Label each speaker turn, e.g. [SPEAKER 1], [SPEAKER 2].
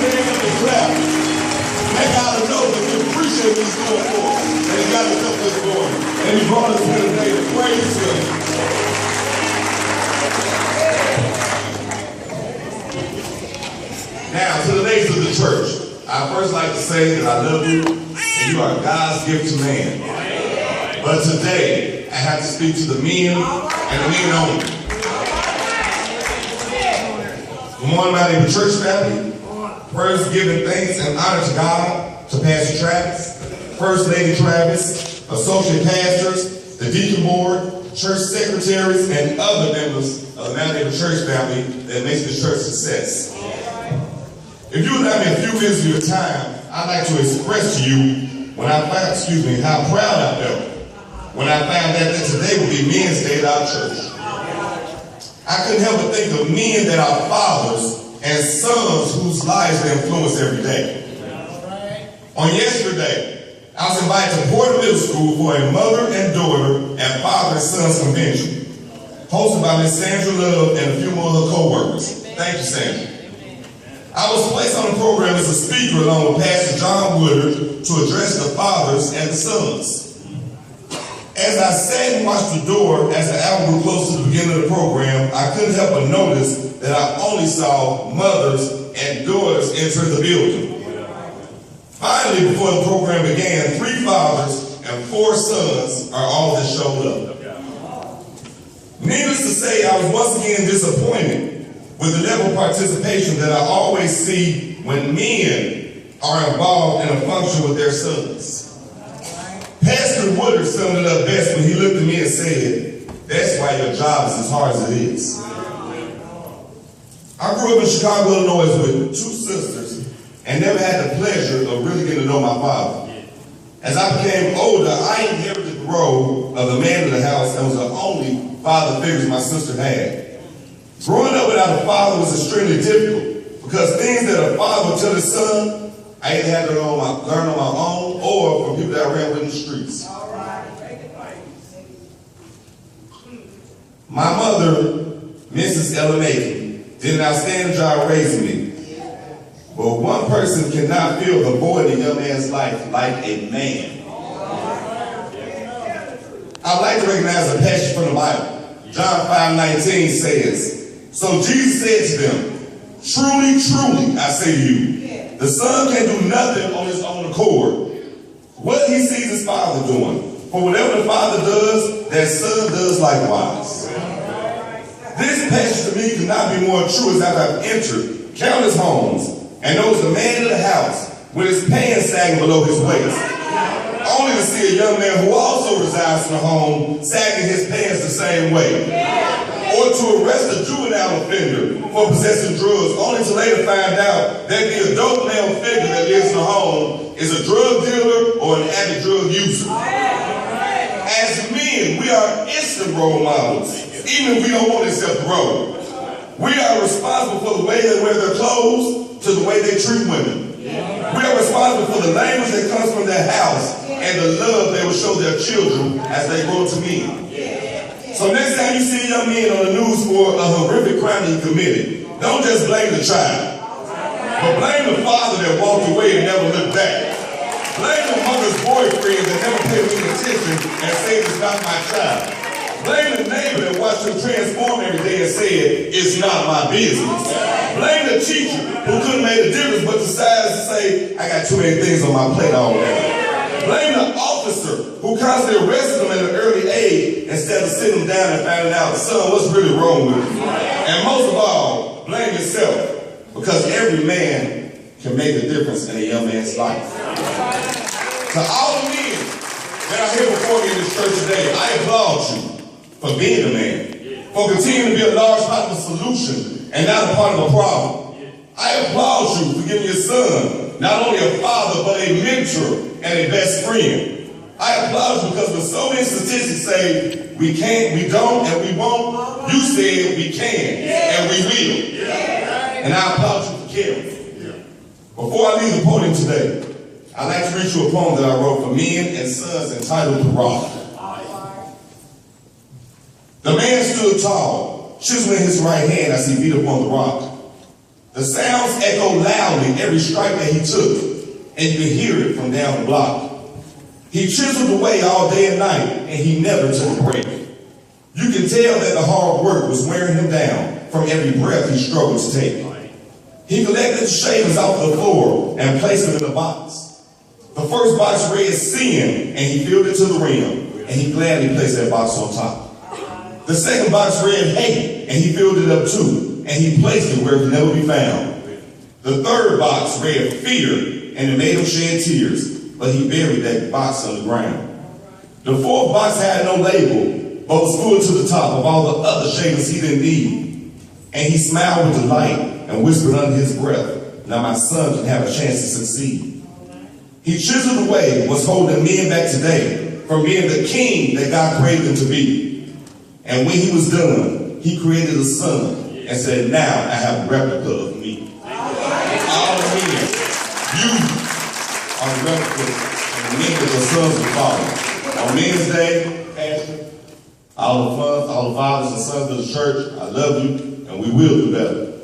[SPEAKER 1] hands up and clap. Make out to know that we appreciate what he's doing for us. And he got us up this morning. And he brought us here today to praise him. Now, to the ladies of the church, I first like to say that I love you and you are God's gift to man. But today, I have to speak to the men and the men only. Good morning, my neighbor church family. First, giving thanks and honor to God, to Pastor Travis, First Lady Travis, associate pastors, the deacon board, church secretaries, and other members of the Mount Neighbor church family that makes the church a success. If you would allow me a few minutes of your time, I'd like to express to you how proud I felt when I found out that today would be Men's Day at our church. I couldn't help but think of men that are fathers and sons whose lives they influence every day. On yesterday, I was invited to Porter Middle School for a mother and daughter and father and sons convention, hosted by Miss Sandra Love and a few more of her co-workers. Thank you, Sandra. I was placed on the program as a speaker along with Pastor John Woodard to address the fathers and the sons. As I sat and watched the door as the hour grew close to the beginning of the program, I couldn't help but notice that I only saw mothers and daughters enter the building. Finally, before the program began, 3 fathers and 4 sons are all that showed up. Needless to say, I was once again disappointed with the level of participation that I always see when men are involved in a function with their sons. Pastor Woodard summed it up best when he looked at me and said, "That's why your job is as hard as it is." I grew up in Chicago, Illinois with 2 sisters and never had the pleasure of really getting to know my father. As I became older, I inherited the role of the man of the house and was the only father figures my sister had. Growing up without a father was extremely difficult because things that a father would tell his son, I either had to learn on my own or from people that I ran with in the streets. My mother, Mrs. Ella Macon, did an outstanding job raising me. But one person cannot fill the void in a young man's life like a man. I'd like to recognize a passage from the Bible. John 5:19 says, "So Jesus said to them, 'Truly, truly, I say to you, the Son can do nothing on his own accord. What he sees his Father doing. For whatever the Father does, that Son does likewise.'" This passage to me could not be more true as I've entered countless homes and noticed the man of the house with his pants sagging below his waist, only to see a young man who also resides in the home sagging his pants the same way. Or to arrest a juvenile offender for possessing drugs, only to later find out that the adult male figure that lives in the home is a drug dealer or an avid drug user. As men, we are instant role models, even if we don't want to accept the role. We are responsible for the way they wear their clothes to the way they treat women. We are responsible for the language that comes from their house and the love they will show their children as they grow to men. So next time you see a young man on the news for a horrific crime he committed, don't just blame the child, but blame the father that walked away and never looked back. Blame the mother's boyfriend that never paid any attention and said it's not my child. Blame the neighbor that watched him transform every day and said, "It's not my business." Blame the teacher who couldn't make a difference but decided to say, "I got too many things on my plate already." Blame the officer who constantly arrested him at an early age instead of sitting him down and finding out, "Son, what's really wrong with you?" And most of all, blame yourself, because every man can make a difference in a young man's life. To all the men that are here before me in this church today, I applaud you for being a man, for continuing to be a large part of the solution and not a part of a problem. I applaud you for giving your son not only a father, but a mentor and a best friend. I applaud you because when so many statistics say we can't, we don't, and we won't, you said we can, and we will. And I applaud you for caring. Before I leave the podium today, I'd like to read you a poem that I wrote for men and sons entitled "The Rock." The man stood tall, chiseling his right hand as he beat upon the rock. The sounds echo loudly every strike that he took, and you can hear it from down the block. He chiseled away all day and night, and he never took a break. You can tell that the hard work was wearing him down from every breath he struggled to take. He collected the shavings off the floor and placed them in a box. The first box read sin, and he filled it to the rim, and he gladly placed that box on top. The second box read hate, and he filled it up too, and he placed it where it could never be found. The third box read fear, and it made him shed tears, but he buried that box on the ground. The fourth box had no label, but was full to the top of all the other shavings he didn't need. And he smiled with delight and whispered under his breath, now my son can have a chance to succeed. He chiseled away what's holding men back today from being the king that God created them to be. And when he was done, he created a son and said, now I have a replica of me. All men, you are the replica of the men that the sons of God. On Men's Day, Pastor, all the fathers and sons of the church, I love you, and we will do better.